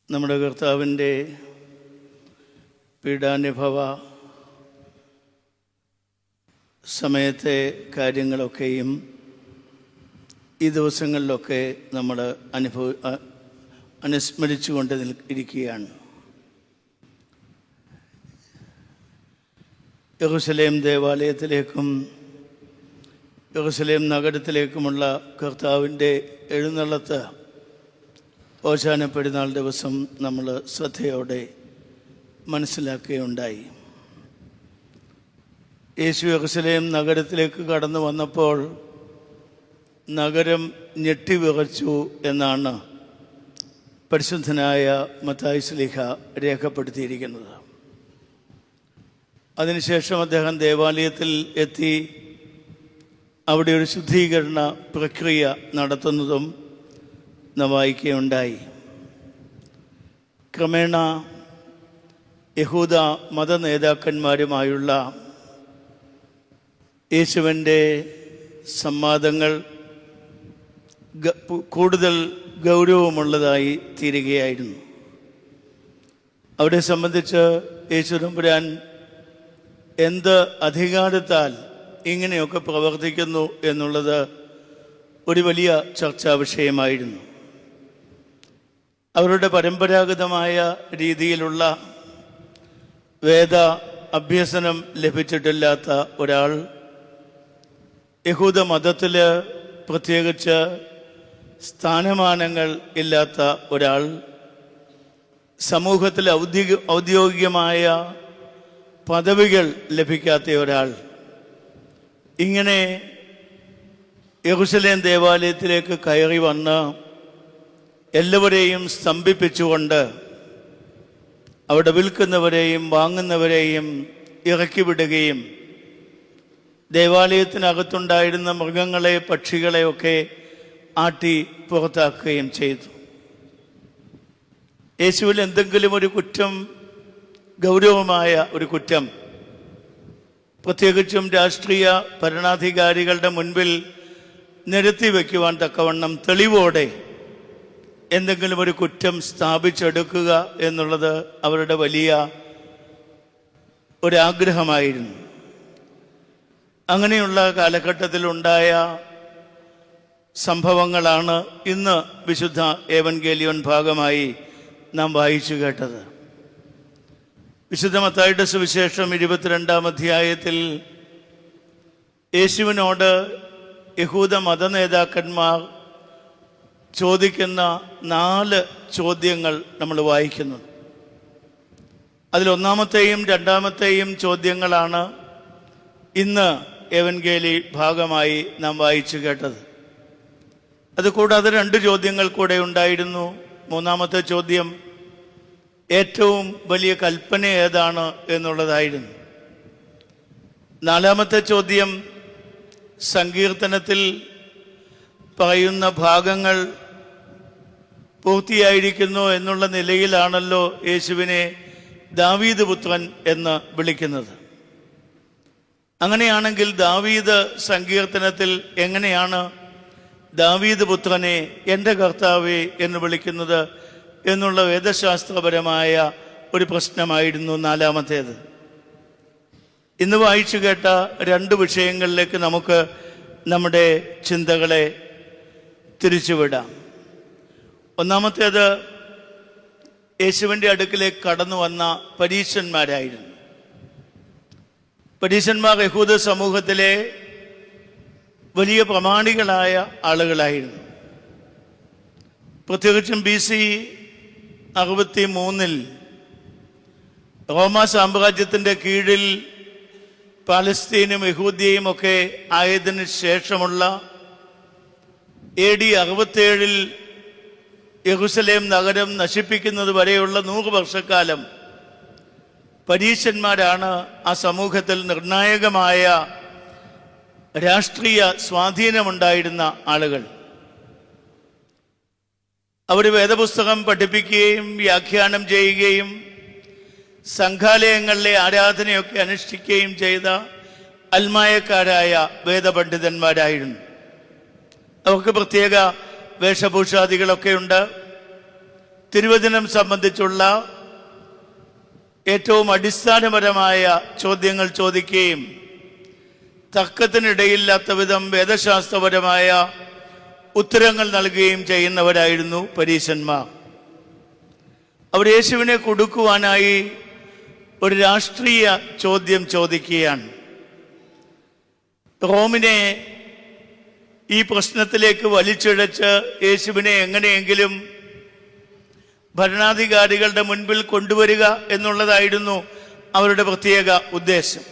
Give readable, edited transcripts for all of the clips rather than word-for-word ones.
നമ്മുടെ കർത്താവിൻ്റെ പീഡാനുഭവ സമയത്തെ കാര്യങ്ങളൊക്കെയും ഈ ദിവസങ്ങളിലൊക്കെ നമ്മൾ അനുസ്മരിച്ചുകൊണ്ട് ഇരിക്കുകയാണ്. യെരൂശലേം ദേവാലയത്തിലേക്കും യെരൂശലേം നഗരത്തിലേക്കുമുള്ള കർത്താവിൻ്റെ എഴുന്നള്ളത്ത് ഓശാന പെരുന്നാൾ ദിവസം നമ്മൾ ശ്രദ്ധയോടെ മനസ്സിലാക്കുകയുണ്ടായി. യേശു യെരൂശലേം നഗരത്തിലേക്ക് കടന്നു വന്നപ്പോൾ നഗരം ഞെട്ടിവിറച്ചു എന്നാണ് പരിശുദ്ധനായ മത്തായി ശ്ലീഹ രേഖപ്പെടുത്തിയിരിക്കുന്നത്. അതിനുശേഷം അദ്ദേഹം ദേവാലയത്തിൽ എത്തി അവിടെ ഒരു ശുദ്ധീകരണ പ്രക്രിയ നടത്തുന്നതും നാം വായിക്കുകയുണ്ടായി. ക്രമേണ യഹൂദ മത നേതാക്കന്മാരുമായുള്ള യേശുവിൻ്റെ സംവാദങ്ങൾ കൂടുതൽ ഗൗരവമുള്ളതായി തീരുകയായിരുന്നു. അവരെ സംബന്ധിച്ച് യേശു തമ്പുരാൻ എന്ത് അധികാരത്താൽ ഇങ്ങനെയൊക്കെ പ്രവർത്തിക്കുന്നു എന്നുള്ളത് ഒരു വലിയ ചർച്ചാ വിഷയമായിരുന്നു. അവരുടെ പരമ്പരാഗതമായ രീതിയിലുള്ള വേദ അഭ്യസനം ലഭിച്ചിട്ടില്ലാത്ത ഒരാൾ, യഹൂദ മതത്തിൽ പ്രത്യേകിച്ച് സ്ഥാനമാനങ്ങൾ ഇല്ലാത്ത ഒരാൾ, സമൂഹത്തിൽ ഔദ്യോഗികമായ പദവികൾ ലഭിക്കാത്ത ഒരാൾ, ഇങ്ങനെ യെരൂശലേം ദേവാലയത്തിലേക്ക് കയറി വന്ന് എല്ലാവരെയും സ്തംഭിപ്പിച്ചുകൊണ്ട് അവിടെ വിൽക്കുന്നവരെയും വാങ്ങുന്നവരെയും ഇറക്കി വിടുകയും ദേവാലയത്തിനകത്തുണ്ടായിരുന്ന മൃഗങ്ങളെ പക്ഷികളെയൊക്കെ ആട്ടി പുറത്താക്കുകയും ചെയ്തു. യേശുവിൽ എന്തെങ്കിലും ഒരു കുറ്റം, ഗൗരവമായ ഒരു കുറ്റം, പ്രത്യേകിച്ചും രാഷ്ട്രീയ ഭരണാധികാരികളുടെ മുൻപിൽ നിരത്തി വയ്ക്കുവാൻ തക്കവണ്ണം തെളിവോടെ എന്തെങ്കിലും ഒരു കുറ്റം സ്ഥാപിച്ചെടുക്കുക എന്നുള്ളത് അവരുടെ വലിയ ഒരാഗ്രഹമായിരുന്നു. അങ്ങനെയുള്ള കാലഘട്ടത്തിലുണ്ടായ സംഭവങ്ങളാണ് ഇന്ന് വിശുദ്ധ ഏവൻഗേലിയോൻ ഭാഗമായി നാം വായിച്ചു കേട്ടത്. വിശുദ്ധ മത്തായിയുടെ സുവിശേഷം 22-ാം അധ്യായത്തിൽ യേശുവിനോട് യഹൂദ മത നേതാക്കന്മാർ ചോദിക്കുന്ന 4 ചോദ്യങ്ങൾ നമ്മൾ വായിക്കുന്നു. അതിലൊന്നാമത്തെയും രണ്ടാമത്തെയും ചോദ്യങ്ങളാണ് ഇന്ന് ഏവൻഗേലി ഭാഗമായി നാം വായിച്ചു കേട്ടത്. അതുകൂടാതെ 2 ചോദ്യങ്ങൾ കൂടെ ഉണ്ടായിരുന്നു. മൂന്നാമത്തെ ചോദ്യം ഏറ്റവും വലിയ കൽപ്പന ഏതാണ് എന്നുള്ളതായിരുന്നു. 4-മത്തെ ചോദ്യം സങ്കീർത്തനത്തിൽ പറയുന്ന ഭാഗങ്ങൾ പൂർത്തിയായിരിക്കുന്നു എന്നുള്ള നിലയിലാണല്ലോ യേശുവിനെ ദാവീദ് പുത്രൻ എന്ന് വിളിക്കുന്നത്. അങ്ങനെയാണെങ്കിൽ ദാവീദ് സങ്കീർത്തനത്തിൽ എങ്ങനെയാണ് ദാവീദ് പുത്രനെ എൻ്റെ കർത്താവേ എന്ന് വിളിക്കുന്നത് എന്നുള്ള വേദശാസ്ത്രപരമായ ഒരു പ്രശ്നമായിരുന്നു 4-മത്തേത്. ഇന്ന് വായിച്ചു കേട്ട 2 വിഷയങ്ങളിലേക്ക് നമുക്ക് നമ്മുടെ ചിന്തകളെ തിരിച്ചുവിടാം. ഒന്നാമത്തേത് യേശുവിൻ്റെ അടുക്കിലേക്ക് കടന്നു വന്ന പരീശന്മാരായിരുന്നു. പരീശന്മാർ യഹൂദ സമൂഹത്തിലെ വലിയ പ്രമാണികളായ ആളുകളായിരുന്നു. പ്രത്യേകിച്ചും BC 63 റോമാ സാമ്രാജ്യത്തിൻ്റെ കീഴിൽ പാലസ്തീനും യഹൂദ്യയും ഒക്കെ ആയതിനു ശേഷമുള്ള AD 67 യെരൂശലേം നഗരം നശിപ്പിക്കുന്നത് വരെയുള്ള 100 വർഷക്കാലം പരീശന്മാരാണ് ആ സമൂഹത്തിൽ നിർണായകമായ രാഷ്ട്രീയ സ്വാധീനമുണ്ടായിരുന്ന ആളുകൾ. അവർ വേദപുസ്തകം പഠിപ്പിക്കുകയും വ്യാഖ്യാനം ചെയ്യുകയും സംഘാലയങ്ങളിലെ ആരാധനയൊക്കെ അനുഷ്ഠിക്കുകയും ചെയ്ത അൽമായക്കാരായ വേദപണ്ഡിതന്മാരായിരുന്നു. അവർക്ക് പ്രത്യേക വേഷഭൂഷാദികളൊക്കെ ഉണ്ട്. തിരുവചനം സംബന്ധിച്ചുള്ള ഏറ്റവും അടിസ്ഥാനപരമായ ചോദ്യങ്ങൾ ചോദിക്കുകയും തർക്കത്തിനിടയില്ലാത്ത വിധം വേദശാസ്ത്രപരമായ ഉത്തരങ്ങൾ നൽകുകയും ചെയ്യുന്നവരായിരുന്നു പരീശന്മാർ. അവർ യേശുവിനെ കൊടുക്കുവാനായി ഒരു രാഷ്ട്രീയ ചോദ്യം ചോദിക്കുകയാണ്. റോമിനെ ഈ പ്രശ്നത്തിലേക്ക് വലിച്ചിഴച്ച് യേശുവിനെ എങ്ങനെയെങ്കിലും ഭരണാധികാരികളുടെ മുൻപിൽ കൊണ്ടുവരിക എന്നുള്ളതായിരുന്നു അവരുടെ പ്രത്യേക ഉദ്ദേശം.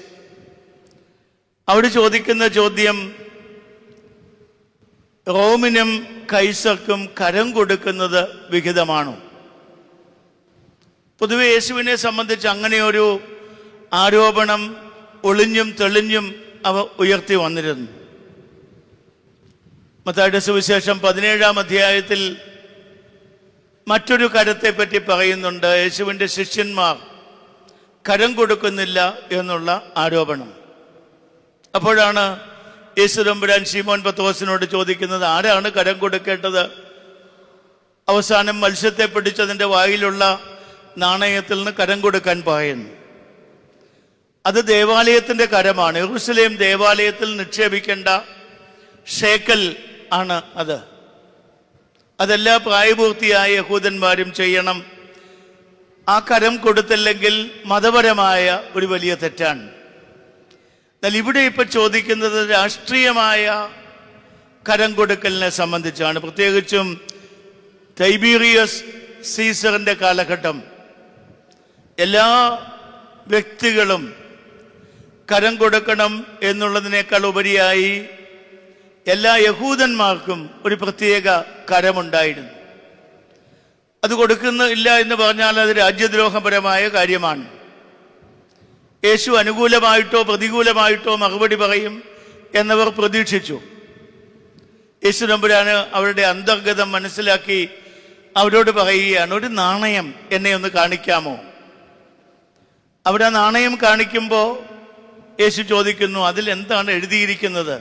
അവർ ചോദിക്കുന്ന ചോദ്യം, റോമിനും കൈസർക്കും കരം കൊടുക്കുന്നത് വിഹിതമാണോ? പൊതുവെ യേശുവിനെ സംബന്ധിച്ച് അങ്ങനെയൊരു ആരോപണം ഒളിഞ്ഞും തെളിഞ്ഞും അവ ഉയർത്തി വന്നിരുന്നു. മത്തായിയുടെ സുവിശേഷം 17-ാം അധ്യായത്തിൽ മറ്റൊരു കരത്തെ പറ്റി പറയുന്നുണ്ട്. യേശുവിൻ്റെ ശിഷ്യന്മാർ കരം കൊടുക്കുന്നില്ല എന്നുള്ള ആരോപണം. അപ്പോഴാണ് യേശു തമ്പുരാൻ ശീമോൻ പത്രോസിനോട് ചോദിക്കുന്നത്, ആരാണ് കരം കൊടുക്കേണ്ടത്? അവസാനം മത്സ്യത്തെ പിടിച്ചതിൻ്റെ വായിലുള്ള നാണയത്തിൽ നിന്ന് കരം കൊടുക്കാൻ പറയുന്നു. അത് ദേവാലയത്തിൻ്റെ കരമാണ്. യെരൂശലേം ദേവാലയത്തിൽ നിക്ഷേപിക്കേണ്ട ഷേക്കൽ ആണ് അത്. അതെല്ലാ പ്രായപൂർത്തിയായ യഹൂദന്മാരും ചെയ്യണം. ആ കരം കൊടുത്തില്ലെങ്കിൽ മതപരമായ ഒരു വലിയ തെറ്റാണ്. എന്നാൽ ഇവിടെ ഇപ്പം ചോദിക്കുന്നത് രാഷ്ട്രീയമായ കരം കൊടുക്കലിനെ സംബന്ധിച്ചാണ്. പ്രത്യേകിച്ചും ടൈബീറിയസ് സീസറിൻ്റെ കാലഘട്ടം എല്ലാ വ്യക്തികളും കരം കൊടുക്കണം എന്നുള്ളതിനേക്കാൾ ഉപരിയായി എല്ലാ യഹൂദന്മാർക്കും ഒരു പ്രത്യേക കരമുണ്ടായിരുന്നു. അത് കൊടുക്കുന്നില്ല എന്ന് പറഞ്ഞാൽ അത് രാജ്യദ്രോഹപരമായ കാര്യമാണ്. യേശു അനുകൂലമായിട്ടോ പ്രതികൂലമായിട്ടോ മറുപടി പറയും എന്നവർ പ്രതീക്ഷിച്ചു. യേശു തമ്പുരാന് അവരുടെ അന്തർഗതം മനസ്സിലാക്കി അവരോട് പറയുകയാണ്, ഒരു നാണയം എന്നെ ഒന്ന് കാണിക്കാമോ? അവിടെ നാണയം കാണിക്കുമ്പോൾ യേശു ചോദിക്കുന്നു, അതിൽ എന്താണ് എഴുതിയിരിക്കുന്നത്?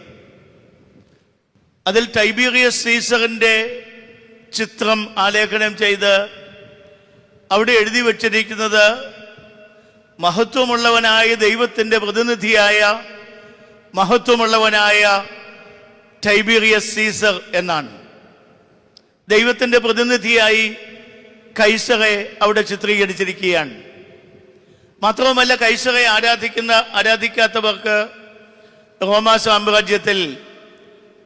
അതിൽ ടൈബീറിയസ് സീസറിൻ്റെ ചിത്രം ആലേഖനം ചെയ്ത് അവിടെ എഴുതി വച്ചിരിക്കുന്നത് മഹത്വമുള്ളവനായ ദൈവത്തിൻ്റെ പ്രതിനിധിയായ മഹത്വമുള്ളവനായ ടൈബീറിയസ് സീസർ എന്നാണ്. ദൈവത്തിൻ്റെ പ്രതിനിധിയായി കൈസറെ അവിടെ ചിത്രീകരിച്ചിരിക്കുകയാണ്. മാത്രവുമല്ല, കൈസറെ ആരാധിക്കാത്തവർക്ക് റോമാ സാമ്രാജ്യത്തിൽ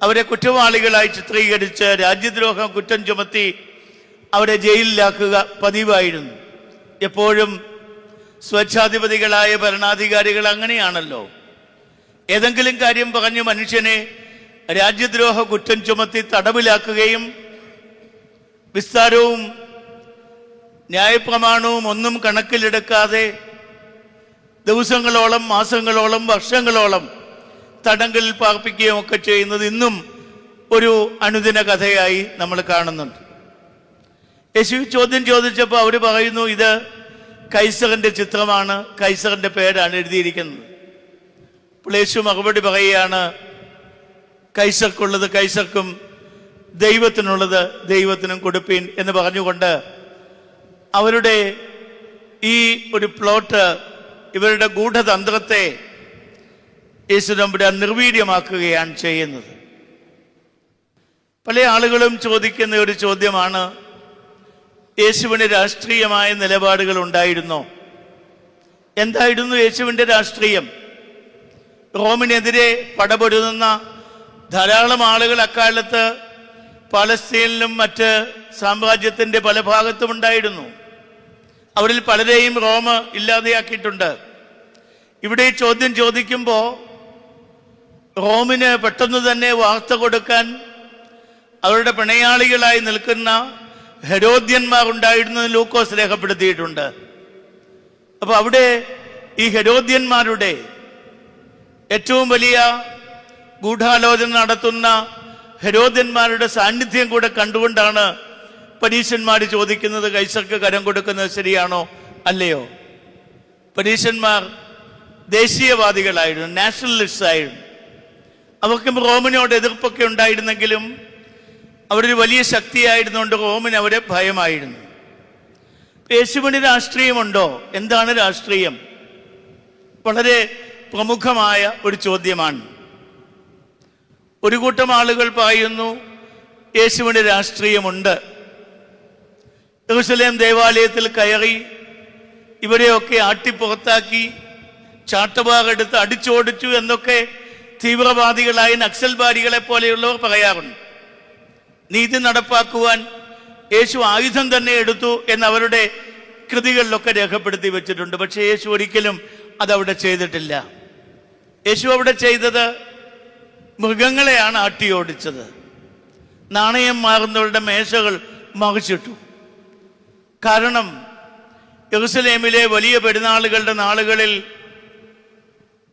അവരെ കുറ്റവാളികളായി ചിത്രീകരിച്ച് രാജ്യദ്രോഹം കുറ്റം ചുമത്തി അവരെ ജയിലിലാക്കുക പതിവായിരുന്നു. എപ്പോഴും സ്വച്ഛാധിപതികളായ ഭരണാധികാരികൾ അങ്ങനെയാണല്ലോ. ഏതെങ്കിലും കാര്യം പറഞ്ഞ് മനുഷ്യനെ രാജ്യദ്രോഹ കുറ്റം ചുമത്തി തടവിലാക്കുകയും വിസ്താരവും ന്യായപ്രമാണവും ഒന്നും കണക്കിലെടുക്കാതെ ദിവസങ്ങളോളം മാസങ്ങളോളം വർഷങ്ങളോളം തടങ്കലിൽ പാർപ്പിക്കുകയും ഒക്കെ ചെയ്യുന്നത് ഇന്നും ഒരു അനുദിന കഥയായി നമ്മൾ കാണുന്നുണ്ട്. യേശു ചോദ്യം ചോദിച്ചപ്പോൾ അവർ പറയുന്നു, ഇത് കൈസറിൻ്റെ ചിത്രമാണ്, കൈസറിൻ്റെ പേരാണ് എഴുതിയിരിക്കുന്നത്. അപ്പോൾ യേശു മറുപടി പറയുകയാണ്, കൈസർക്കുള്ളത് കൈസർക്കും ദൈവത്തിനുള്ളത് ദൈവത്തിനും കൊടുപ്പീൻ എന്ന് പറഞ്ഞുകൊണ്ട് അവരുടെ ഈ ഒരു പ്ലോട്ട്, ഇവരുടെ ഗൂഢതന്ത്രത്തെ യേശു തമ്പുരാൻ നിർവീര്യമാക്കുകയാണ് ചെയ്യുന്നത്. പല ആളുകളും ചോദിക്കുന്ന ഒരു ചോദ്യമാണ്, യേശുവിന് രാഷ്ട്രീയമായ നിലപാടുകൾ ഉണ്ടായിരുന്നോ? എന്തായിരുന്നു യേശുവിൻ്റെ രാഷ്ട്രീയം? റോമിനെതിരെ പടപൊരുതുന്ന ധാരാളം ആളുകൾ അക്കാലത്ത് പാലസ്തീനിലും മറ്റ് സാമ്രാജ്യത്തിൻ്റെ പല ഭാഗത്തും ഉണ്ടായിരുന്നു. അവരിൽ പലരെയും റോം ഇല്ലാതെയാക്കിയിട്ടുണ്ട്. ഇവിടെ ഈ ചോദ്യം ചോദിക്കുമ്പോൾ റോമിന് പെട്ടെന്ന് തന്നെ വാർത്ത കൊടുക്കാൻ അവരുടെ പിണയാളികളായി നിൽക്കുന്ന ഹെരോദ്യന്മാർ ഉണ്ടായിരുന്നു ലൂക്കോസ് രേഖപ്പെടുത്തിയിട്ടുണ്ട്. അപ്പോൾ അവിടെ ഈ ഹെരോദ്യന്മാരുടെ ഏറ്റവും വലിയ ഗൂഢാലോചന നടത്തുന്ന ഹെരോദ്യന്മാരുടെ സാന്നിധ്യം കൂടെ കണ്ടുകൊണ്ടാണ് പരീശന്മാർ ചോദിക്കുന്നത്, കൈസർക്ക് കരം കൊടുക്കുന്നത് ശരിയാണോ അല്ലയോ? പരീശന്മാർ ദേശീയവാദികളായിരുന്നു, നാഷണലിസ്റ്റ് ആയിരുന്നു. അവർക്കും റോമിനോട് എതിർപ്പൊക്കെ ഉണ്ടായിരുന്നെങ്കിലും അവരൊരു വലിയ ശക്തിയായിരുന്നുകൊണ്ട് റോമിന് അവരെ ഭയമായിരുന്നു. യേശുവിന് രാഷ്ട്രീയമുണ്ടോ? എന്താണ് രാഷ്ട്രീയം? വളരെ പ്രമുഖമായ ഒരു ചോദ്യമാണ്. ഒരു കൂട്ടം ആളുകൾ പറയുന്നു യേശുവിന് രാഷ്ട്രീയമുണ്ട്. യെരൂശലേം ദേവാലയത്തിൽ കയറി ഇവരെയൊക്കെ ആട്ടിപ്പുറത്താക്കി ചാട്ടവാറെടുത്ത് അടിച്ചോടിച്ചു എന്നൊക്കെ തീവ്രവാദികളായ നക്സൽബാരികളെ പോലെയുള്ളവർ പറയാറുണ്ട്. നീതി നടപ്പാക്കുവാൻ യേശു ആയുധം തന്നെ എടുത്തു എന്നവരുടെ കൃതികളിലൊക്കെ രേഖപ്പെടുത്തി വെച്ചിട്ടുണ്ട്. പക്ഷേ യേശു ഒരിക്കലും അതവിടെ ചെയ്തിട്ടില്ല. യേശു അവിടെ ചെയ്തത് മൃഗങ്ങളെയാണ് ആട്ടിയോടിച്ചത്. നാണയം മാറുന്നവരുടെ മേശകൾ മറിച്ചിട്ടു. കാരണം യെരൂശലേമിലെ വലിയ പെരുന്നാളുകളുടെ നാളുകളിൽ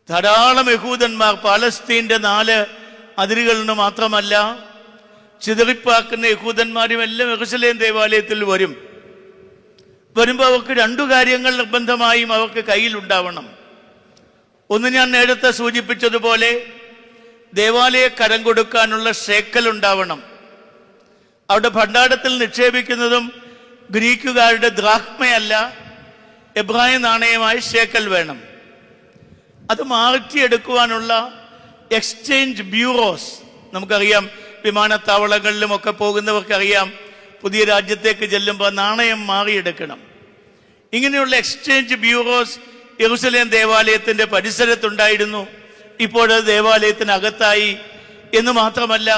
ധാരാളം യഹൂദന്മാർ പാലസ്തീൻ്റെ 4 അതിരുകളിൽ നിന്ന് മാത്രമല്ല ചിതറിപ്പാക്കുന്ന യഹൂദന്മാരും എല്ലാം യെരൂശലേം ദേവാലയത്തിൽ വരുമ്പോൾ അവർക്ക് 2 കാര്യങ്ങൾ നിർബന്ധമായും അവർക്ക് കയ്യിലുണ്ടാവണം. ഒന്ന്, ഞാൻ നേരത്തെ സൂചിപ്പിച്ചതുപോലെ ദേവാലയ കരം കൊടുക്കാനുള്ള ഷേക്കൽ ഉണ്ടാവണം. അവിടെ ഭണ്ഡാരത്തിൽ നിക്ഷേപിക്കുന്നതും ഗ്രീക്കുകാരുടെ ദ്രാഹ്മയല്ല, എബ്രായ നാണയമായി ഷേക്കൽ വേണം. അത് മാറ്റിയെടുക്കുവാനുള്ള എക്സ്ചേഞ്ച് ബ്യൂറോസ് നമുക്കറിയാം. വിമാനത്താവളങ്ങളിലുമൊക്കെ പോകുന്നവർക്കറിയാം, പുതിയ രാജ്യത്തേക്ക് ചെല്ലുമ്പോൾ നാണയം മാറിയെടുക്കണം. ഇങ്ങനെയുള്ള എക്സ്ചേഞ്ച് ബ്യൂറോസ് യെരൂശലേം ദേവാലയത്തിൻ്റെ പരിസരത്തുണ്ടായിരുന്നു. ഇപ്പോഴത് ദേവാലയത്തിനകത്തായി. എന്ന് മാത്രമല്ല,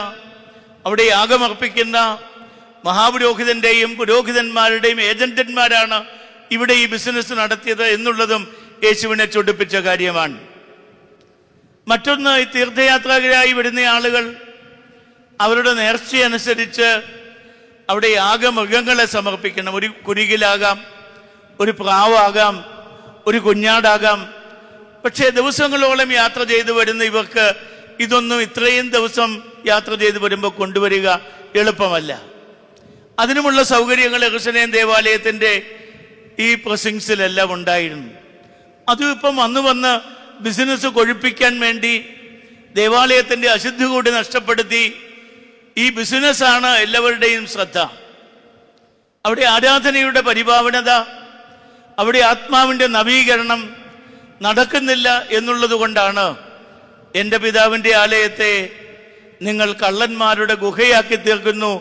അവിടെ യാഗമർപ്പിക്കുന്ന മഹാപുരോഹിതന്റെയും പുരോഹിതന്മാരുടെയും ഏജന്റന്മാരാണ് ഇവിടെ ഈ ബിസിനസ് നടത്തിയത് എന്നുള്ളതും യേശുവിനെ ചൊടിപ്പിച്ച കാര്യമാണ്. മറ്റൊന്ന്, ഈ തീർത്ഥയാത്രകരായി വരുന്ന ആളുകൾ അവരുടെ നേർച്ചയനുസരിച്ച് അവിടെ യാഗമൃഗങ്ങളെ സമർപ്പിക്കണം. ഒരു കുരുകിലാകാം, ഒരു പ്രാവാകാം, ഒരു കുഞ്ഞാടാകാം. പക്ഷേ ദിവസങ്ങളോളം യാത്ര ചെയ്തു വരുന്ന ഇവർക്ക് ഇതൊന്നും ഇത്രയും ദിവസം യാത്ര ചെയ്തു വരുമ്പോൾ കൊണ്ടുവരിക എളുപ്പമല്ല. അതിനുമുള്ള സൗകര്യങ്ങൾ യെരൂശലേം ദേവാലയത്തിൻ്റെ ഈ പ്രസിങ്സിലെല്ലാം ഉണ്ടായിരുന്നു. അതും ഇപ്പം വന്ന് ബിസിനസ് കൊഴുപ്പിക്കാൻ വേണ്ടി ദേവാലയത്തിൻ്റെ അശുദ്ധി കൂടി നഷ്ടപ്പെടുത്തി ഈ ബിസിനസ്സാണ് എല്ലാവരുടെയും ശ്രദ്ധ. അവിടെ ആരാധനയുടെ പരിപാവനത, അവിടെ ആത്മാവിൻ്റെ നവീകരണം നടക്കുന്നില്ല എന്നുള്ളത് കൊണ്ടാണ് എൻ്റെ പിതാവിൻ്റെ ആലയത്തെ നിങ്ങൾ കള്ളന്മാരുടെ ഗുഹയാക്കി തീർക്കുന്നു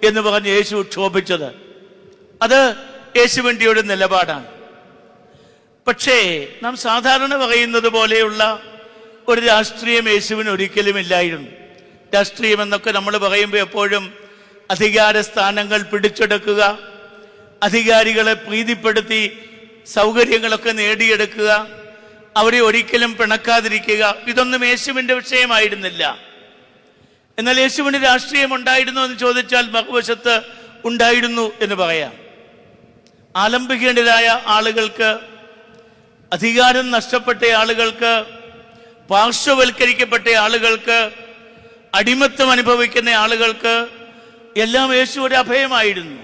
എന്ന് പറഞ്ഞ് യേശു ക്ഷോഭിച്ചത്. അത് യേശുവിൻ്റെ ഒരു നിലപാടാണ്. പക്ഷേ നാം സാധാരണ പറയുന്നത് പോലെയുള്ള ഒരു രാഷ്ട്രീയം യേശുവിന് ഒരിക്കലും ഇല്ലായിരുന്നു. രാഷ്ട്രീയം എന്നൊക്കെ നമ്മൾ പറയുമ്പോൾ എപ്പോഴും അധികാര സ്ഥാനങ്ങൾ പിടിച്ചെടുക്കുക, അധികാരികളെ പ്രീതിപ്പെടുത്തി സൗകര്യങ്ങളൊക്കെ നേടിയെടുക്കുക, അവരെ ഒരിക്കലും പിണക്കാതിരിക്കുക, ഇതൊന്നും യേശുവിൻ്റെ വിഷയമായിരുന്നില്ല. എന്നാൽ യേശുവിന് രാഷ്ട്രീയം ഉണ്ടായിരുന്നു എന്ന് ചോദിച്ചാൽ മറുവശത്ത് ഉണ്ടായിരുന്നു എന്ന് പറയാം. ആലംബികേണ്ടരായ ആളുകൾക്ക്, അധികാരം നഷ്ടപ്പെട്ട ആളുകൾക്ക്, പാർശ്വവൽക്കരിക്കപ്പെട്ട ആളുകൾക്ക്, അടിമത്തം അനുഭവിക്കുന്ന ആളുകൾക്ക് എല്ലാം യേശു ഒരു അഭയമായിരുന്നു.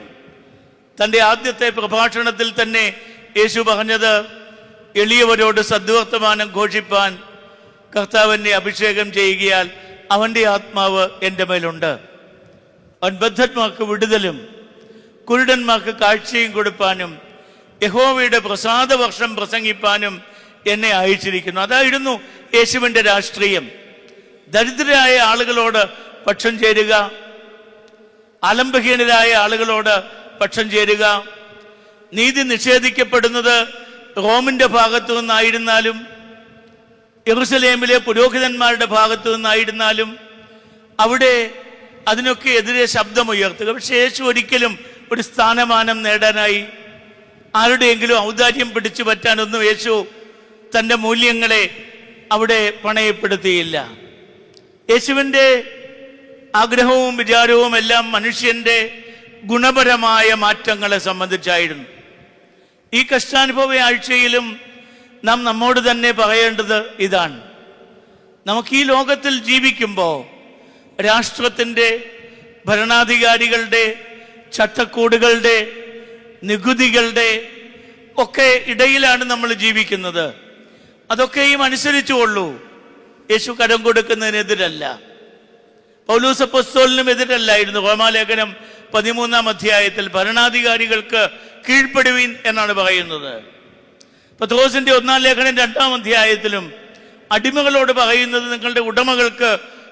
തൻ്റെ ആദ്യത്തെ പ്രഭാഷണത്തിൽ തന്നെ യേശു പറഞ്ഞത്, എളിയവരോട് സദ്വർത്തമാനം ഘോഷിപ്പാൻ കർത്താവിനെ അഭിഷേകം ചെയ്യുകയാൽ അവൻ്റെ ആത്മാവ് എൻ്റെ മേലുണ്ട്. അവൻ ബദ്ധന്മാർക്ക് വിടുതലും കുരുടന്മാർക്ക് കാഴ്ചയും കൊടുപ്പാനും യഹോവയുടെ പ്രസാദവർഷം പ്രസംഗിപ്പാനും എന്നെ അയച്ചിരിക്കുന്നു. അതായിരുന്നു യേശുവിൻ്റെ രാഷ്ട്രീയം. ദരിദ്രരായ ആളുകളോട് പക്ഷം ചേരുക, ആലംബഹീനരായ ആളുകളോട് പക്ഷം ചേരുക, നീതി നിഷേധിക്കപ്പെടുന്നത് റോമിൻ്റെ ഭാഗത്തു നിന്നായിരുന്നാലും യെരൂശലേമിലെ പുരോഹിതന്മാരുടെ ഭാഗത്തു നിന്നായിരുന്നാലും അവിടെ അതിനൊക്കെ എതിരെ ശബ്ദമുയർത്തുക. പക്ഷേ യേശു ഒരിക്കലും ഒരു സ്ഥാനമാനം നേടാനായി ആരുടെയെങ്കിലും ഔദാര്യം പിടിച്ചു പറ്റാനൊന്നും യേശു തൻ്റെ മൂല്യങ്ങളെ അവിടെ പണയപ്പെടുത്തിയില്ല. യേശുവിൻ്റെ ആഗ്രഹവും വിചാരവും എല്ലാം മനുഷ്യൻ്റെ ഗുണപരമായ മാറ്റങ്ങളെ സംബന്ധിച്ചായിരുന്നു. ഈ കഷ്ടാനുഭവ ആഴ്ചയിലും നാം നമ്മോട് തന്നെ പറയേണ്ടത് ഇതാണ്. നമുക്ക് ഈ ലോകത്തിൽ ജീവിക്കുമ്പോൾ രാഷ്ട്രത്തിൻ്റെ, ഭരണാധികാരികളുടെ, ചട്ടക്കൂടുകളുടെ, നികുതികളുടെ ഒക്കെ ഇടയിലാണ് നമ്മൾ ജീവിക്കുന്നത്. അതൊക്കെയും അനുസരിച്ചുകൊള്ളൂ. യേശു കരം കൊടുക്കുന്നതിനെതിരല്ല, പൗലോസ് അപ്പോസ്തലനും എതിരല്ലായിരുന്നു. റോമാലേഖനം 13-ാം അധ്യായത്തിൽ ഭരണാധികാരികൾക്ക് കീഴ്പ്പെടുവീൻ എന്നാണ് പറയുന്നത്. പത്രോസിന്റെ 1-ാം ലേഖനം 2-ാം അധ്യായത്തിലും അടിമകളോട് പറയുന്നത് നിങ്ങളുടെ ഉടമകൾക്ക്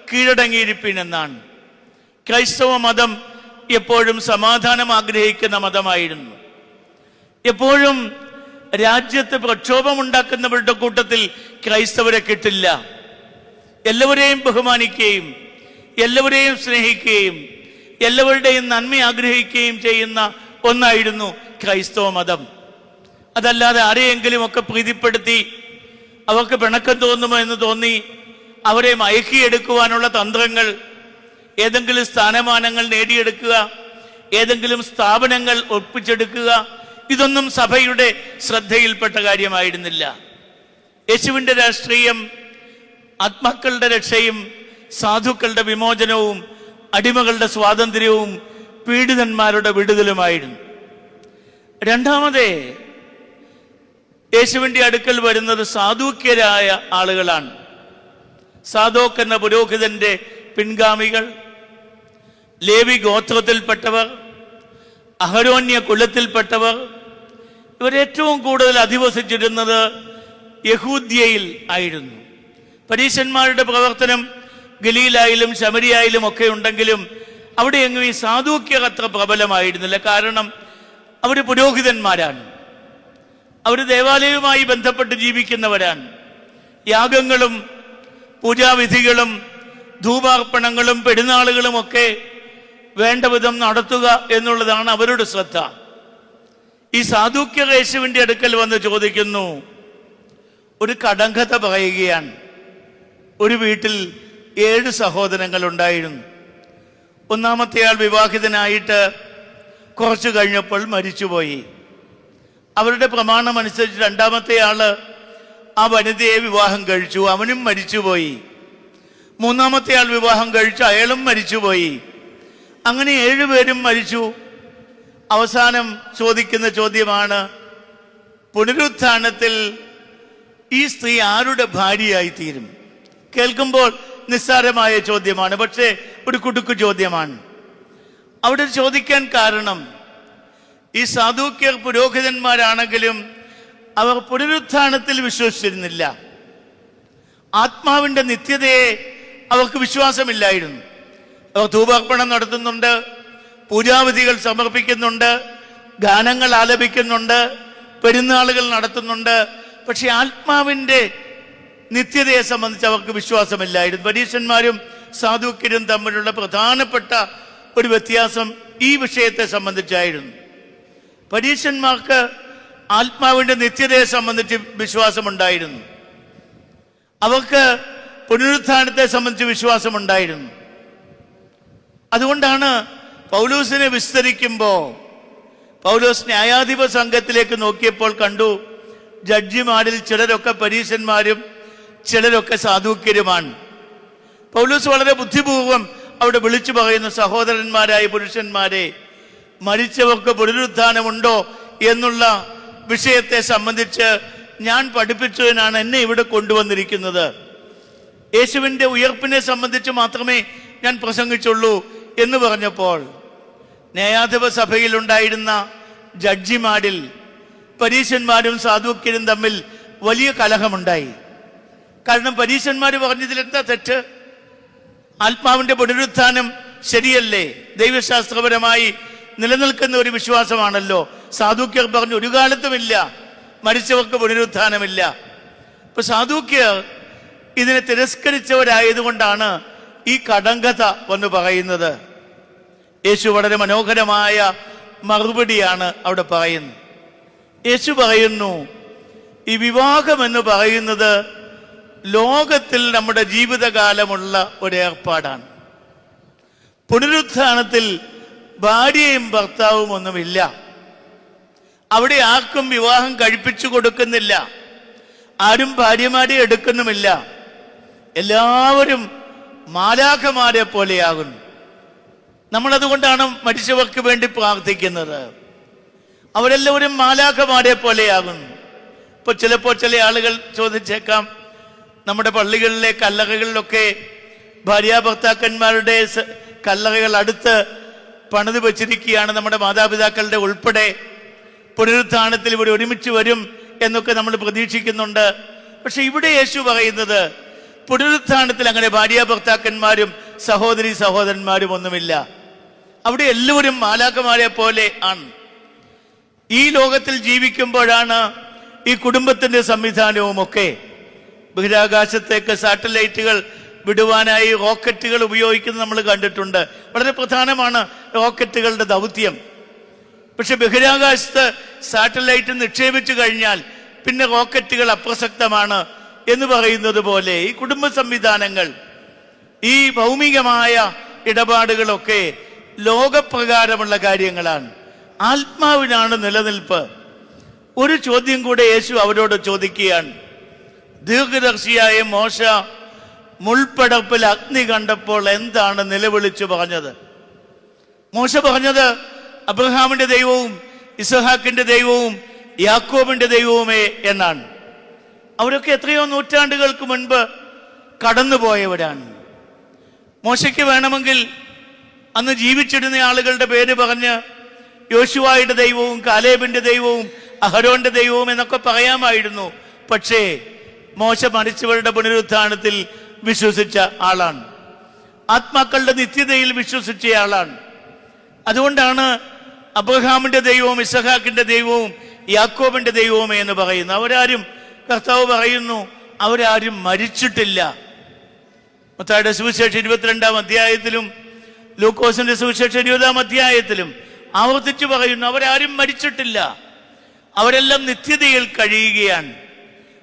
കീഴടങ്ങിയിരിപ്പീൻ എന്നാണ്. ക്രൈസ്തവ മതം എപ്പോഴും സമാധാനം ആഗ്രഹിക്കുന്ന മതമായിരുന്നു. എപ്പോഴും രാജ്യത്ത് പ്രക്ഷോഭമുണ്ടാക്കുന്നവരുടെ കൂട്ടത്തിൽ ക്രൈസ്തവരെ കിട്ടില്ല. എല്ലാവരെയും ബഹുമാനിക്കുകയും എല്ലാവരെയും സ്നേഹിക്കുകയും എല്ലാവരുടെയും നന്മ ആഗ്രഹിക്കുകയും ചെയ്യുന്ന ഒന്നായിരുന്നു ക്രൈസ്തവ മതം. അതല്ലാതെ ആരെയെങ്കിലും ഒക്കെ പ്രീതിപ്പെടുത്തി അവർക്ക് പിണക്കം തോന്നുമോ എന്ന് തോന്നി അവരെ മയക്കിയെടുക്കുവാനുള്ള തന്ത്രങ്ങൾ, ഏതെങ്കിലും സ്ഥാനമാനങ്ങൾ നേടിയെടുക്കുക, ഏതെങ്കിലും സ്ഥാപനങ്ങൾ ഒപ്പിച്ചെടുക്കുക, ഇതൊന്നും സഭയുടെ ശ്രദ്ധയിൽപ്പെട്ട കാര്യമായിരുന്നില്ല. യേശുവിൻ്റെ രാഷ്ട്രീയം ആത്മാക്കളുടെ രക്ഷയും സാധുക്കളുടെ വിമോചനവും അടിമകളുടെ സ്വാതന്ത്ര്യവും പീഡിതന്മാരുടെ വിടുതലുമായിരുന്നു. രണ്ടാമതേ, യേശുവിൻ്റെ അടുക്കൽ വരുന്നത് സാധൂക്യരായ ആളുകളാണ്. സാദോക്ക് എന്ന പുരോഹിതന്റെ പിൻഗാമികൾ, ലേവി ഗോത്രത്തിൽപ്പെട്ടവർ, അഹരോന്യ കുലത്തിൽപ്പെട്ടവർ. ഇവരേറ്റവും കൂടുതൽ അധിവസിച്ചിരുന്നത് യഹൂദ്യയിൽ ആയിരുന്നു. പരീശന്മാരുടെ പ്രവർത്തനം ഗലീലായിലും ശമരിയായിലും ഒക്കെ ഉണ്ടെങ്കിലും അവിടെയെങ്ങും ഈ സാധൂക്യർ അത്ര പ്രബലമായിരുന്നില്ല. കാരണം അവർ പുരോഹിതന്മാരാണ്, അവർ ദേവാലയവുമായി ബന്ധപ്പെട്ട് ജീവിക്കുന്നവരാണ്. യാഗങ്ങളും പൂജാവിധികളും ധൂപാർപ്പണങ്ങളും പെരുന്നാളുകളും ഒക്കെ വേണ്ട വിധം നടത്തുക എന്നുള്ളതാണ് അവരുടെ ശ്രദ്ധ. ഈ സാധൂക്യർ യേശുവിൻ്റെ അടുക്കൽ വന്ന് ചോദിക്കുന്നു. ഒരു കടങ്കഥ പറയുകയാണ്. ഒരു വീട്ടിൽ 7 സഹോദരങ്ങൾ ഉണ്ടായിരുന്നു. ഒന്നാമത്തെ ആൾ വിവാഹിതനായിട്ട് കുറച്ചു കഴിഞ്ഞപ്പോൾ മരിച്ചുപോയി. അവരുടെ പ്രമാണം അനുസരിച്ച് രണ്ടാമത്തെ ആള് ആ വനിതയെ വിവാഹം കഴിച്ചു, അവനും മരിച്ചുപോയി. മൂന്നാമത്തെ ആൾ വിവാഹം കഴിച്ചു, അയാളും മരിച്ചുപോയി. അങ്ങനെ 7 പേരും മരിച്ചു. അവസാനം ചോദിക്കുന്ന ചോദ്യമാണ്, പുനരുത്ഥാനത്തിൽ ഈ സ്ത്രീ ആരുടെ ഭാര്യയായി തീരും? കേൾക്കുമ്പോൾ നിസ്സാരമായ ചോദ്യമാണ്, പക്ഷേ ഒരു കുടുക്കു ചോദ്യമാണ്. അവിടെ ചോദിക്കാൻ കാരണം, ഈ സാധൂക്യർ പുരോഹിതന്മാരാണെങ്കിലും അവർ പുനരുത്ഥാനത്തിൽ വിശ്വസിച്ചിരുന്നില്ല. ആത്മാവിൻ്റെ നിത്യതയെ അവർക്ക് വിശ്വാസമില്ലായിരുന്നു. അവർ ധൂപാർപ്പണം നടത്തുന്നുണ്ട്, പൂജാവിധികൾ സമർപ്പിക്കുന്നുണ്ട്, ഗാനങ്ങൾ ആലപിക്കുന്നുണ്ട്, പെരുന്നാളുകൾ നടത്തുന്നുണ്ട്. പക്ഷെ ആത്മാവിൻ്റെ നിത്യതയെ സംബന്ധിച്ച് അവർക്ക് വിശ്വാസമില്ലായിരുന്നു. പരീശന്മാരും സാധൂക്യരും തമ്മിലുള്ള പ്രധാനപ്പെട്ട ഒരു വ്യത്യാസം ഈ വിഷയത്തെ സംബന്ധിച്ചായിരുന്നു. പരീശന്മാർക്ക് ആത്മാവിൻ്റെ നിത്യതയെ സംബന്ധിച്ച് വിശ്വാസമുണ്ടായിരുന്നു, അവർക്ക് പുനരുത്ഥാനത്തെ സംബന്ധിച്ച് വിശ്വാസമുണ്ടായിരുന്നു. അതുകൊണ്ടാണ് പൗലോസിനെ വിസ്തരിക്കുമ്പോൾ പൗലോസ് ന്യായാധിപ സംഘത്തിലേക്ക് നോക്കിയപ്പോൾ കണ്ടു, ജഡ്ജിമാരിൽ ചിലരൊക്കെ പരീശന്മാരും ചിലരൊക്കെ സാധൂക്യരുമാണ്. പൗലോസ് വളരെ ബുദ്ധിപൂർവം അവിടെ വിളിച്ചു പറയുന്ന, സഹോദരന്മാരായ പുരുഷന്മാരെ, മരിച്ചവർക്ക് പുനരുത്ഥാനമുണ്ടോ എന്നുള്ള വിഷയത്തെ സംബന്ധിച്ച് ഞാൻ പഠിപ്പിച്ചതിനാണ് എന്നെ ഇവിടെ കൊണ്ടുവന്നിരിക്കുന്നത്. യേശുവിൻ്റെ ഉയർപ്പിനെ സംബന്ധിച്ച് മാത്രമേ ഞാൻ പ്രസംഗിച്ചുള്ളൂ എന്ന് പറഞ്ഞപ്പോൾ ന്യായാധിപ സഭയിലുണ്ടായിരുന്ന ജഡ്ജിമാരിൽ പരീശന്മാരും സാധൂക്യരും തമ്മിൽ വലിയ കലഹമുണ്ടായി. കാരണം പരീശന്മാർ പറഞ്ഞതിലെന്താ തെറ്റ്? ആത്മാവിൻ്റെ പുനരുത്ഥാനം ശരിയല്ലേ, ദൈവശാസ്ത്രപരമായി നിലനിൽക്കുന്ന ഒരു വിശ്വാസമാണല്ലോ. സാധൂക്യർ പറഞ്ഞു, ഒരു കാലത്തുമില്ല, മരിച്ചവർക്ക് പുനരുത്ഥാനമില്ല. ഇപ്പൊ സാധൂക്യർ ഇതിനെ തിരസ്കരിച്ചവരായതുകൊണ്ടാണ് ഈ കടങ്കഥ വന്ന് പറയുന്നത്. യേശു വളരെ മനോഹരമായ മറുപടിയാണ് അവിടെ പറയുന്നത്. യേശു പറയുന്നു, ഈ വിവാഹം എന്ന് പറയുന്നത് ലോകത്തിൽ നമ്മുടെ ജീവിതകാലമുള്ള ഒരു ഏർപ്പാടാണ്. പുനരുത്ഥാനത്തിൽ ഭാര്യയും ഭർത്താവും ഒന്നുമില്ല. അവിടെ ആർക്കും വിവാഹം കഴിപ്പിച്ചു കൊടുക്കുന്നില്ല, ആരും ഭാര്യമാരെ എടുക്കുന്നുമില്ല. എല്ലാവരും മാലാഖമാരെ പോലെയാകുന്നു. നമ്മളതുകൊണ്ടാണ് മരിച്ചവർക്ക് വേണ്ടി പ്രാർത്ഥിക്കുന്നത്. അവരെല്ലാവരും മാലാഖമാരെ പോലെയാകുന്നു. ഇപ്പൊ ചിലപ്പോൾ ചില ആളുകൾ ചോദിച്ചേക്കാം, നമ്മുടെ പള്ളികളിലെ കല്ലറകളിലൊക്കെ ഭാര്യാഭർത്താക്കന്മാരുടെ കല്ലറകൾ അടുത്ത് പണിത് വെച്ചിരിക്കുകയാണ്, നമ്മുടെ മാതാപിതാക്കളുടെ ഉൾപ്പെടെ. പുനരുത്ഥാനത്തിൽ ഇവിടെ ഒരുമിച്ച് വരും എന്നൊക്കെ നമ്മൾ പ്രതീക്ഷിക്കുന്നുണ്ട്. പക്ഷെ ഇവിടെ യേശു പറയുന്നത് പുനരുത്ഥാനത്തിൽ അങ്ങനെ ഭാര്യ ഭർത്താക്കന്മാരും സഹോദരി സഹോദരന്മാരും ഒന്നുമില്ല. അവിടെ എല്ലാവരും മാലാഖമാരെ പോലെ ആണ്. ഈ ലോകത്തിൽ ജീവിക്കുമ്പോഴാണ് ഈ കുടുംബത്തിന്റെ സംവിധാനവും ഒക്കെ. ബഹിരാകാശത്തേക്ക് സാറ്റലൈറ്റുകൾ വിടുവാനായി റോക്കറ്റുകൾ ഉപയോഗിക്കുന്നത് നമ്മൾ കണ്ടിട്ടുണ്ട്. വളരെ പ്രധാനമാണ് റോക്കറ്റുകളുടെ ദൗത്യം. പക്ഷെ ബഹിരാകാശത്ത് സാറ്റലൈറ്റ് നിക്ഷേപിച്ചു കഴിഞ്ഞാൽ പിന്നെ റോക്കറ്റുകൾ അപ്രസക്തമാണ് എന്ന് പറയുന്നത് പോലെ ഈ കുടുംബ സംവിധാനങ്ങൾ, ഈ ഭൗമികമായ ഇടപാടുകളൊക്കെ ലോകപ്രകാരമുള്ള കാര്യങ്ങളാണ്. ആത്മാവിനാണ് നിലനിൽപ്പ്. ഒരു ചോദ്യം കൂടെ യേശു അവരോട് ചോദിക്കുകയാണ്. ദീർഘദർശിയായ മോശ മുൾപ്പടപ്പിൽ അഗ്നി കണ്ടപ്പോൾ എന്താണ് നിലവിളിച്ചു പറഞ്ഞത്? മോശ പറഞ്ഞത് അബ്രഹാമിന്റെ ദൈവവും ഇസ്ഹാക്കിന്റെ ദൈവവും യാക്കോബിന്റെ ദൈവവുമേ എന്നാണ്. അവരൊക്കെ എത്രയോ നൂറ്റാണ്ടുകൾക്ക് മുൻപ് കടന്നുപോയവരാണ്. മോശയ്ക്ക് വേണമെങ്കിൽ അന്ന് ജീവിച്ചിരുന്ന ആളുകളുടെ പേര് പറഞ്ഞ് യോശുവായുടെ ദൈവവും കാലേബിന്റെ ദൈവവും അഹരോന്റെ ദൈവവും എന്നൊക്കെ പറയാമായിരുന്നു. പക്ഷേ മോശ മരിച്ചവരുടെ പുനരുത്ഥാനത്തിൽ വിശ്വസിച്ച ആളാണ്. ആത്മാക്കളുടെ നിത്യതയിൽ വിശ്വസിച്ച ആളാണ്. അതുകൊണ്ടാണ് അബ്രഹാമിന്റെ ദൈവവും ഇസ്ഹാക്കിന്റെ ദൈവവും യാക്കോബിന്റെ ദൈവവുമേ എന്ന് പറയുന്നു. അവരാരും, കർത്താവ് പറയുന്നു, അവരാരും മരിച്ചിട്ടില്ല. മത്തായിയുടെ സുവിശേഷം 22-ാം അധ്യായത്തിലും ലൂക്കോസിന്റെ സുവിശേഷം 20-ാം അധ്യായത്തിലും ആവർത്തിച്ചു പറയുന്നു, അവരാരും മരിച്ചിട്ടില്ല. അവരെല്ലാം നിത്യതയിൽ കഴിയുകയാണ്.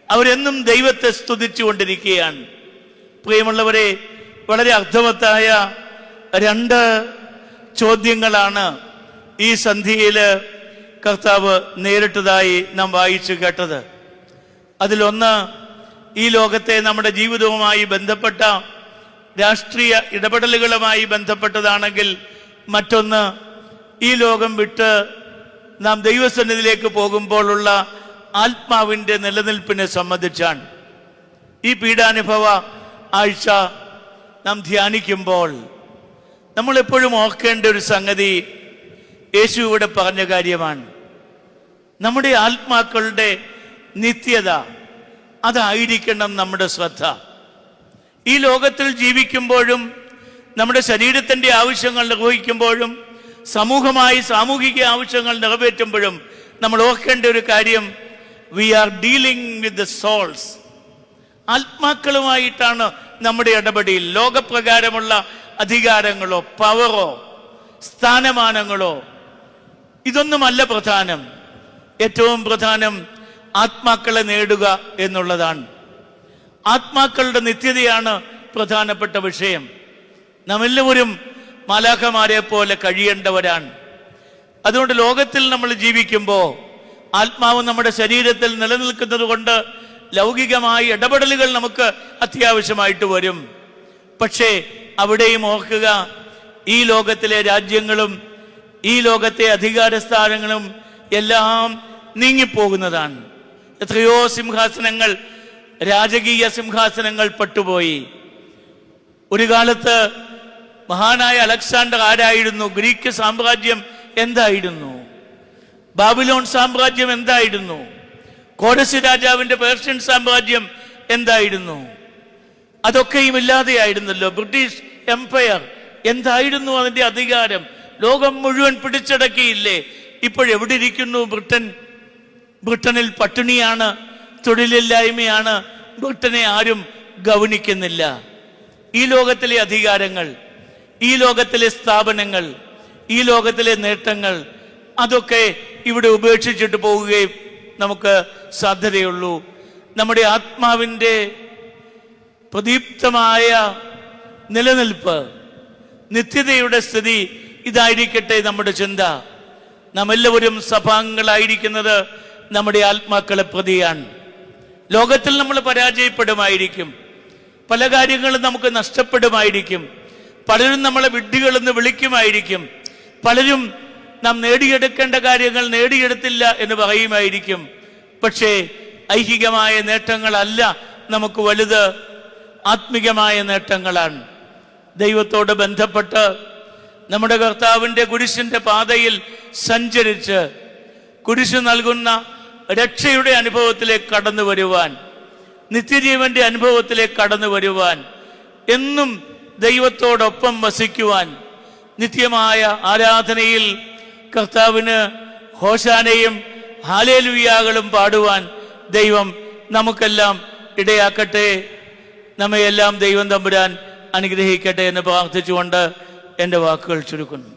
അവരെന്നും ദൈവത്തെ സ്തുതിച്ചുകൊണ്ടിരിക്കുകയാണ്. പ്രിയമുള്ളവരെ, വളരെ അർത്ഥവത്തായ 2 ചോദ്യങ്ങളാണ് ഈ സന്ധ്യയില് കർത്താവ് നേരിട്ടതായി നാം വായിച്ചു കേട്ടത്. അതിലൊന്ന് ഈ ലോകത്തെ നമ്മുടെ ജീവിതവുമായി ബന്ധപ്പെട്ട രാഷ്ട്രീയ ഇടപെടലുകളുമായി ബന്ധപ്പെട്ടതാണെങ്കിൽ, മറ്റൊന്ന് ഈ ലോകം വിട്ട് നാം ദൈവസന്നിധിയിലേക്ക് പോകുമ്പോഴുള്ള ആത്മാവിൻ്റെ നിലനിൽപ്പിനെ സംബന്ധിച്ചാണ്. ഈ പീഡാനുഭവ ആഴ്ച നാം ധ്യാനിക്കുമ്പോൾ നമ്മളെപ്പോഴും ഓർക്കേണ്ട ഒരു സംഗതി യേശു ഇവിടെ പറഞ്ഞ കാര്യമാണ്. നമ്മുടെ ആത്മാക്കളുടെ നിത്യത, അതായിരിക്കണം നമ്മുടെ ശ്രദ്ധ. ഈ ലോകത്തിൽ ജീവിക്കുമ്പോഴും നമ്മുടെ ശരീരത്തിൻ്റെ ആവശ്യങ്ങൾ നിർവഹിക്കുമ്പോഴും സമൂഹമായി സാമൂഹിക ആവശ്യങ്ങൾ നിറവേറ്റുമ്പോഴും നമ്മൾ ഓർക്കേണ്ട ഒരു കാര്യം, we are dealing with the souls. ആത്മാക്കളുമായിട്ടാണ് നമ്മുടെ ഇടപെടൽ. ലോകപ്രകാരമുള്ള അധികാരങ്ങളോ പവറോ സ്ഥാനമാനങ്ങളോ ഇതൊന്നുമല്ല പ്രധാനം. ഏറ്റവും പ്രധാനം ആത്മാക്കളെ നേടുക എന്നുള്ളതാണ്. ആത്മാക്കളുടെ നിത്യതയാണ് പ്രധാനപ്പെട്ട വിഷയം. നാം എല്ലാവരും മാലാഖമാരെ പോലെ കഴിയേണ്ടവരാണ്. അതുകൊണ്ട് ലോകത്തിൽ നമ്മൾ ജീവിക്കുമ്പോൾ ആത്മാവ് നമ്മുടെ ശരീരത്തിൽ നിലനിൽക്കുന്നത് കൊണ്ട് ലൗകികമായ ഇടപെടലുകൾ നമുക്ക് അത്യാവശ്യമായിട്ട് വരും. പക്ഷേ അവിടെയും ഓർക്കുക, ഈ ലോകത്തിലെ രാജ്യങ്ങളും ഈ ലോകത്തെ അധികാരസ്ഥാനങ്ങളും എല്ലാം നീങ്ങിപ്പോകുന്നതാണ്. എത്രയോ സിംഹാസനങ്ങൾ, രാജകീയ സിംഹാസനങ്ങൾ പട്ടുപോയി. ഒരു കാലത്ത് മഹാനായ അലക്സാണ്ടർ ആരായിരുന്നു? ഗ്രീക്ക് സാമ്രാജ്യം എന്തായിരുന്നു? ബാബിലോൺ സാമ്രാജ്യം എന്തായിരുന്നു? കോരസ് രാജാവിന്റെ പേർഷ്യൻ സാമ്രാജ്യം എന്തായിരുന്നു? അതൊക്കെയും ഇല്ലാതെയായിരുന്നല്ലോ. ബ്രിട്ടീഷ് എംപയർ എന്തായിരുന്നു അതിന്റെ അധികാരം? ലോകം മുഴുവൻ പിടിച്ചടക്കിയില്ലേ? ഇപ്പോഴെവിടെ ഇരിക്കുന്നു ബ്രിട്ടൻ? ബ്രിട്ടനിൽ പട്ടിണിയാണ്, തൊഴിലില്ലായ്മയാണ്. ബ്രിട്ടനെ ആരും ഗൗനിക്കുന്നില്ല. ഈ ലോകത്തിലെ അധികാരങ്ങൾ, ഈ ലോകത്തിലെ സ്ഥാപനങ്ങൾ, ഈ ലോകത്തിലെ നേട്ടങ്ങൾ, അതൊക്കെ ഇവിടെ ഉപേക്ഷിച്ചിട്ട് പോവുകയും നമുക്ക് സാധ്യതയുള്ളൂ. നമ്മുടെ ആത്മാവിൻ്റെ പ്രദീപ്തമായ നിലനിൽപ്പ്, നിത്യതയുടെ സ്ഥിതി ഇതായിരിക്കട്ടെ നമ്മുടെ ചിന്ത. നാം എല്ലാവരും സഭാംഗങ്ങളായിരിക്കുന്നത് നമ്മുടെ ആത്മാക്കളെ പ്രതിയാണ്. ലോകത്തിൽ നമ്മൾ പരാജയപ്പെടുമായിരിക്കും, പല കാര്യങ്ങളും നമുക്ക് നഷ്ടപ്പെടുമായിരിക്കും, പലരും നമ്മളെ വിഡ്ഢികളെന്ന് വിളിക്കുമായിരിക്കും, പലരും നാം നേടിയെടുക്കേണ്ട കാര്യങ്ങൾ നേടിയെടുത്തില്ല എന്ന് പറയുമായിരിക്കും. പക്ഷേ ഐഹികമായ നേട്ടങ്ങളല്ല നമുക്ക് വലുത്, ആത്മികമായ നേട്ടങ്ങളാണ്. ദൈവത്തോട് ബന്ധപ്പെട്ട് നമ്മുടെ കർത്താവിൻ്റെ കുരിശിൻ്റെ പാതയിൽ സഞ്ചരിച്ച് കുരിശ് നൽകുന്ന രക്ഷയുടെ അനുഭവത്തിലേക്ക് കടന്നു വരുവാൻ, നിത്യജീവന്റെ അനുഭവത്തിലേക്ക് കടന്നു വരുവാൻ, എന്നും ദൈവത്തോടൊപ്പം വസിക്കുവാൻ, നിത്യമായ ആരാധനയിൽ കർത്താവിന് ഹോശാനയും ഹാലേലുയാകളും പാടുവാൻ ദൈവം നമുക്കെല്ലാം ഇടയാക്കട്ടെ. നമ്മയെല്ലാം ദൈവം തമ്പുരാൻ അനുഗ്രഹിക്കട്ടെ എന്ന് പ്രാർത്ഥിച്ചുകൊണ്ട് എൻ്റെ വാക്കുകൾ ചുരുക്കുന്നു.